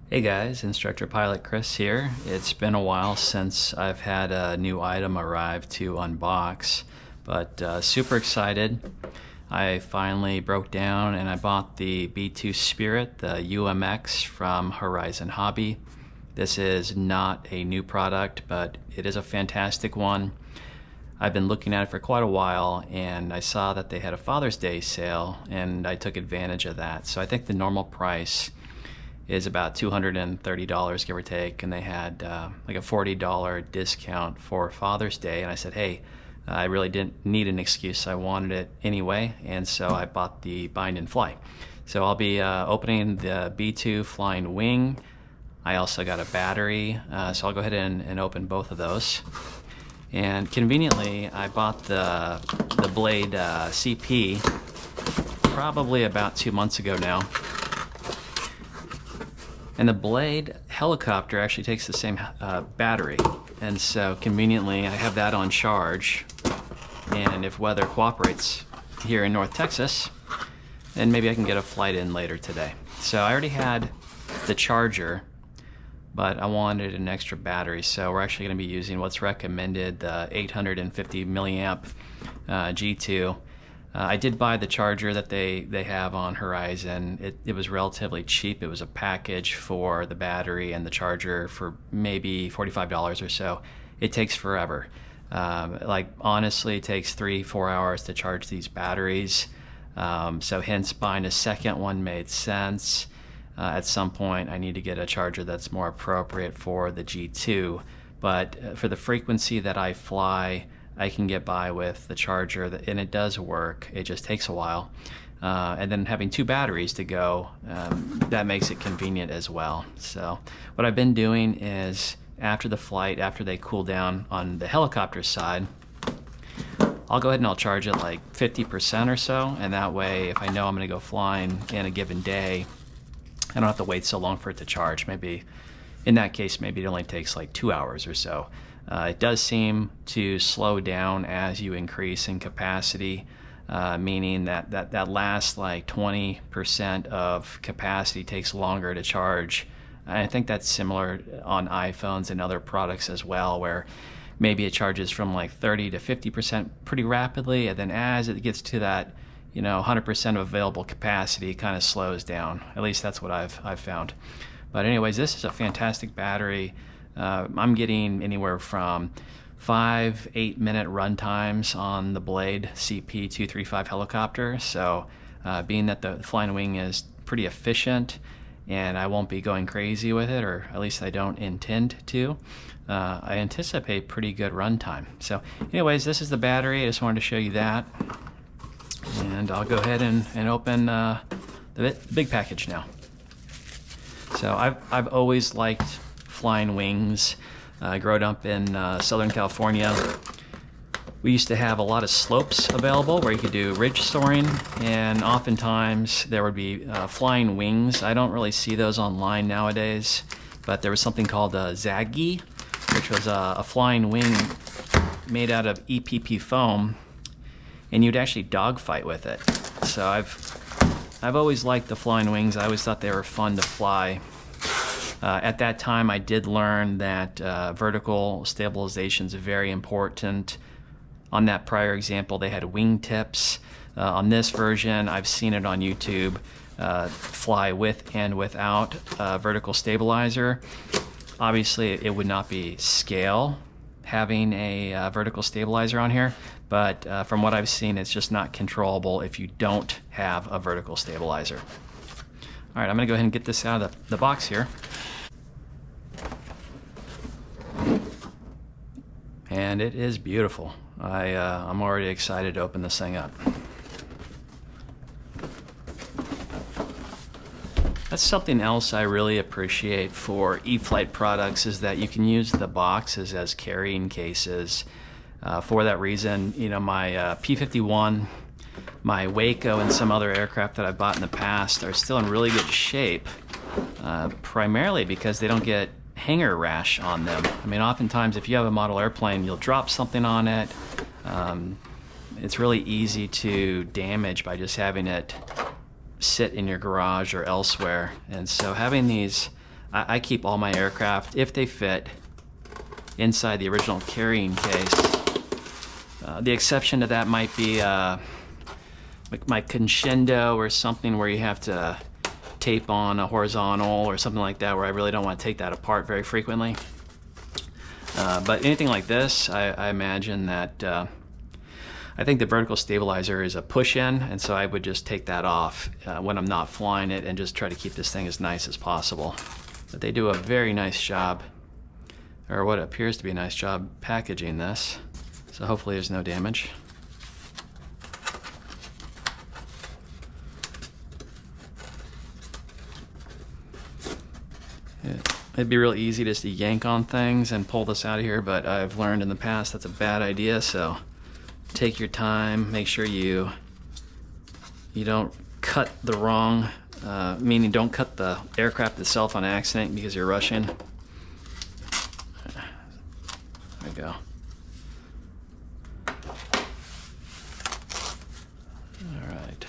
Hey guys, Instructor Pilot Chris here. It's been a while since I've had a new item arrive to unbox, but super excited. I finally broke down and I bought the B-2 Spirit, the UMX from Horizon Hobby. This is not a new product, but it is a fantastic one. I've been looking at it for quite a while and I saw that they had a Father's Day sale and I took advantage of that. So I think the normal price is about $230, give or take, and they had like a $40 discount for Father's Day, and I said, hey, I really didn't need an excuse. I wanted it anyway, and so I bought the bind and fly. So I'll be opening the B-2 flying wing. I also got a battery, so I'll go ahead and open both of those. And conveniently, I bought the Blade CP probably about 2 months ago now. And the Blade helicopter actually takes the same battery. And so conveniently I have that on charge. And if weather cooperates here in North Texas, then maybe I can get a flight in later today. So I already had the charger, but I wanted an extra battery. So we're actually gonna be using what's recommended, the 850 milliamp G2. I did buy the charger that they have on Horizon. It was relatively cheap. It was a package for the battery and the charger for maybe $45 or so. It takes forever. Like honestly, it takes 3-4 hours to charge these batteries. So hence buying a second one made sense. At some point I need to get a charger that's more appropriate for the G2. But for the frequency that I fly, I can get by with the charger, and it does work. It just takes a while. And then having two batteries to go, that makes it convenient as well. So what I've been doing is after the flight, after they cool down on the helicopter side, I'll go ahead and I'll charge it like 50% or so, and that way if I know I'm gonna go flying in a given day, I don't have to wait so long for it to charge. Maybe in that case, maybe it only takes like 2 hours or so. It does seem to slow down as you increase in capacity, meaning that last like 20% of capacity takes longer to charge. And I think that's similar on iPhones and other products as well, where maybe it charges from like 30 to 50% pretty rapidly, and then as it gets to that 100% of available capacity, it kind of slows down. At least that's what I've found. But anyways, this is a fantastic battery. I'm getting anywhere from 5-8 minute run times on the Blade CP235 helicopter. So being that the flying wing is pretty efficient and I won't be going crazy with it, or at least I don't intend to, I anticipate pretty good run time. So anyways, this is the battery. I just wanted to show you that. And I'll go ahead and open the big package now. So I've always liked flying wings. Growing up in Southern California, we used to have a lot of slopes available where you could do ridge soaring, and oftentimes there would be flying wings. I don't really see those online nowadays, but there was something called a Zaggy, which was a flying wing made out of EPP foam, and you'd actually dogfight with it. So I've always liked the flying wings. I always thought they were fun to fly. At that time, I did learn that vertical stabilization is very important. On that prior example, they had wing tips. On this version, I've seen it on YouTube, fly with and without vertical stabilizer. Obviously, it would not be scale having a vertical stabilizer on here, but from what I've seen, it's just not controllable if you don't have a vertical stabilizer. All right, I'm gonna go ahead and get this out of the box here. And it is beautiful. I'm already excited to open this thing up. That's something else I really appreciate for E-flite products, is that you can use the boxes as carrying cases. For that reason, my P-51, my Waco, and some other aircraft that I bought in the past are still in really good shape, primarily because they don't get hanger rash on them. I mean, oftentimes if you have a model airplane, you'll drop something on it. It's really easy to damage by just having it sit in your garage or elsewhere. And so having these I keep all my aircraft, if they fit, inside the original carrying case. The exception to that might be like my Crescendo or something where you have to tape on a horizontal or something like that, where I really don't want to take that apart very frequently. But anything like this, I imagine that I think the vertical stabilizer is a push-in, and so I would just take that off when I'm not flying it and just try to keep this thing as nice as possible. But they do a very nice job, or what appears to be a nice job, packaging this. So hopefully there's no damage. It'd be real easy just to yank on things and pull this out of here, but I've learned in the past that's a bad idea, so take your time, make sure you don't cut the wrong, meaning don't cut the aircraft itself on accident because you're rushing. There we go. Alright.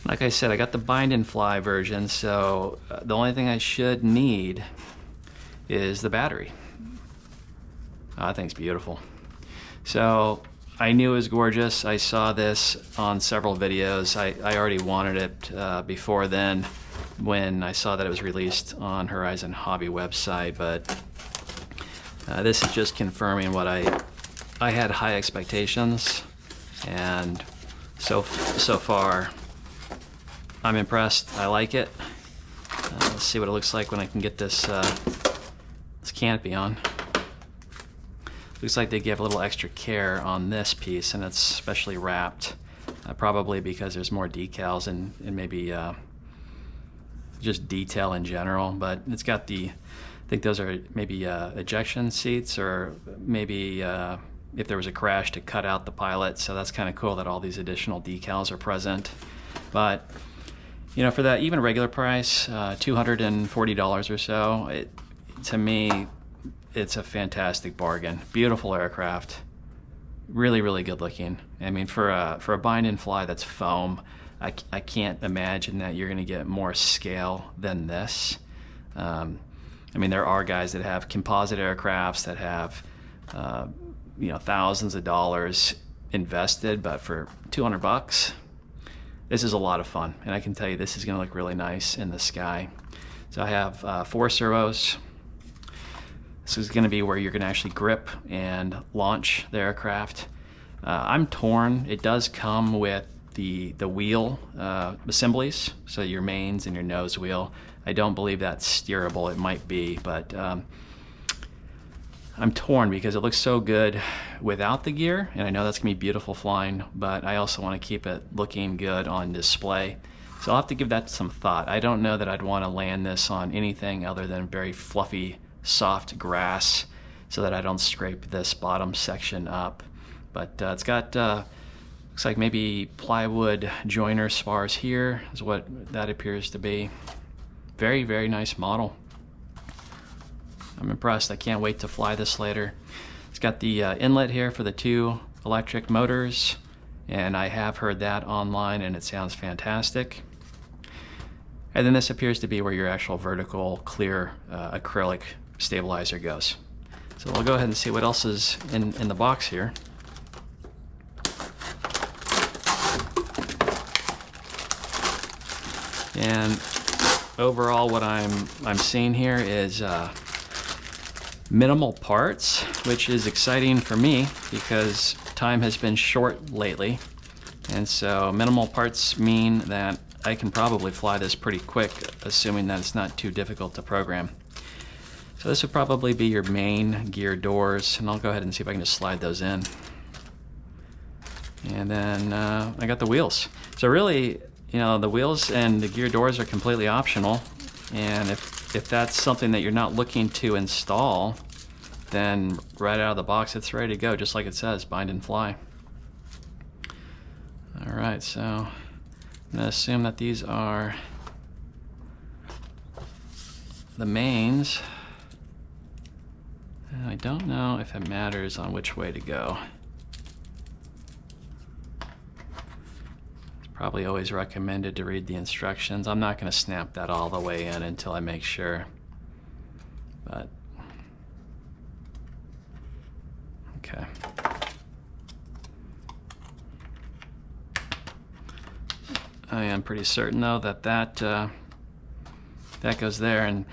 Like I said, I got the bind and fly version, so the only thing I should need is the battery. I think it's beautiful. So I knew it was gorgeous. I saw this on several videos. I already wanted it before then when I saw that it was released on Horizon Hobby website, but this is just confirming what I had high expectations, and so far I'm impressed. I like it. Let's see what it looks like when I can get this canopy on. Looks like they give a little extra care on this piece, and it's specially wrapped, probably because there's more decals and maybe just detail in general. But it's got the, I think those are maybe ejection seats, or maybe if there was a crash to cut out the pilot. So that's kind of cool that all these additional decals are present. But you know, for that even regular price, $240 or so, to me, it's a fantastic bargain. Beautiful aircraft, really, really good looking. I mean, for a bind and fly that's foam, I can't imagine that you're going to get more scale than this. I mean, there are guys that have composite aircrafts that have you know, thousands of dollars invested, but for 200 bucks, this is a lot of fun, and I can tell you this is going to look really nice in the sky. So I have 4 servos. This is going to be where you're going to actually grip and launch the aircraft. I'm torn. It does come with the wheel assemblies, so your mains and your nose wheel. I don't believe that's steerable. It might be, but I'm torn because it looks so good without the gear, and I know that's going to be beautiful flying, but I also want to keep it looking good on display. So I'll have to give that some thought. I don't know that I'd want to land this on anything other than very fluffy, soft grass so that I don't scrape this bottom section up. But it's got, looks like maybe plywood joiner spars here is what that appears to be. Very, very nice model. I'm impressed. I can't wait to fly this later. It's got the inlet here for the 2 electric motors, and I have heard that online and it sounds fantastic. And then this appears to be where your actual vertical clear acrylic stabilizer goes. So we'll go ahead and see what else is in the box here. And overall, what I'm seeing here is minimal parts, which is exciting for me because time has been short lately, and so minimal parts mean that I can probably fly this pretty quick, assuming that it's not too difficult to program. So this would probably be your main gear doors, and I'll go ahead and see if I can just slide those in. And then I got the wheels. So really, you know, the wheels and the gear doors are completely optional, and if that's something that you're not looking to install, then right out of the box it's ready to go, just like it says, bind and fly. Alright, so I'm going to assume that these are the mains. And I don't know if it matters on which way to go. It's Probably always recommended to read the instructions. I'm not going to snap that all the way in until I make sure. But okay. I am pretty certain though that goes there, and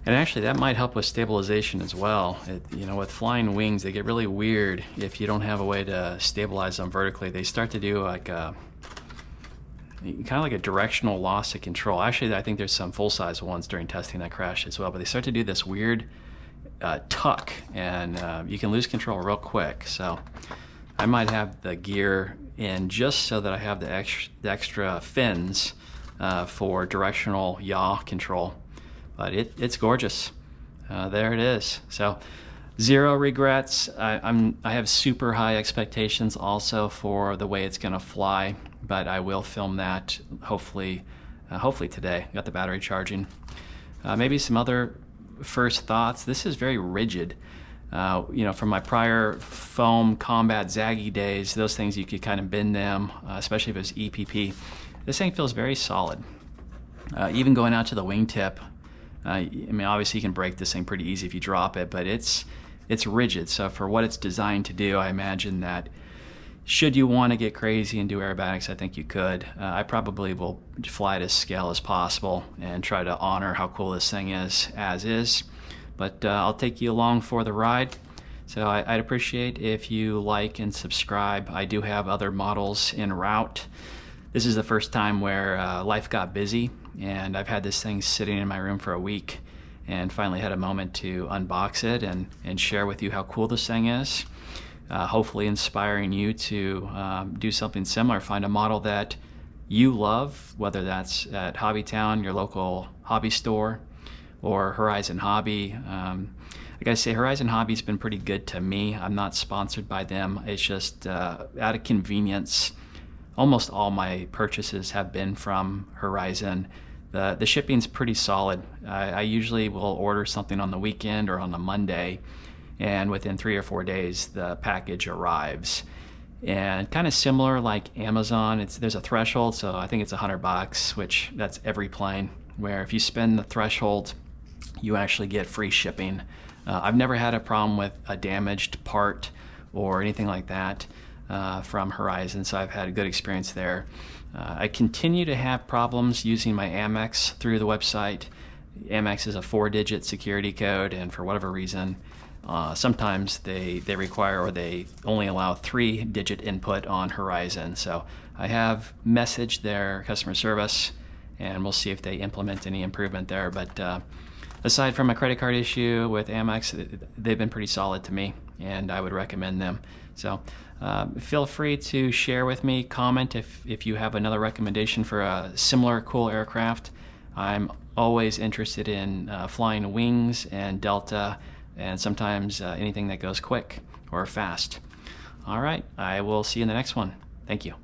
actually that might help with stabilization as well. You know, with flying wings, they get really weird if you don't have a way to stabilize them vertically. They start to do like a kind of like a directional loss of control. Actually, I think there's some full-size ones during testing that crashed as well, but they start to do this weird tuck, and you can lose control real quick. So I might have the gear in just so that I have the extra fins for directional yaw control. But it's gorgeous. There it is. So zero regrets. I have super high expectations also for the way it's going to fly, but I will film that hopefully today. Got the battery charging. Maybe some other first thoughts. This is very rigid. You know, from my prior foam combat zaggy days, those things you could kind of bend them, especially if it was EPP. This thing feels very solid. Even going out to the wingtip, I mean, obviously you can break this thing pretty easy if you drop it, but it's rigid. So for what it's designed to do, I imagine that should you want to get crazy and do aerobatics, I think you could. I probably will fly it as scale as possible and try to honor how cool this thing is as is. But I'll take you along for the ride. So I'd appreciate if you like and subscribe. I do have other models en route. This is the first time where life got busy, and I've had this thing sitting in my room for a week and finally had a moment to unbox it and share with you how cool this thing is. Hopefully inspiring you to do something similar. Find a model that you love, whether that's at Hobbytown, your local hobby store, or Horizon Hobby. I gotta say, Horizon Hobby's been pretty good to me. I'm not sponsored by them. It's just out of convenience. Almost all my purchases have been from Horizon. The shipping's pretty solid. I usually will order something on the weekend or on a Monday, and within 3 or 4 days the package arrives. And kind of similar like Amazon, there's a threshold, so I think it's $100, which that's every plane, where if you spend the threshold, you actually get free shipping. I've never had a problem with a damaged part or anything like that from Horizon, so I've had a good experience there. I continue to have problems using my Amex through the website. Amex is a 4-digit security code, and for whatever reason, sometimes they require, or they only allow 3-digit input on Horizon. So I have messaged their customer service, and we'll see if they implement any improvement there. But aside from a credit card issue with Amex, they've been pretty solid to me, and I would recommend them. So feel free to share with me, comment if you have another recommendation for a similar cool aircraft. I'm always interested in flying wings and Delta, and sometimes anything that goes quick or fast. All right, I will see you in the next one. Thank you.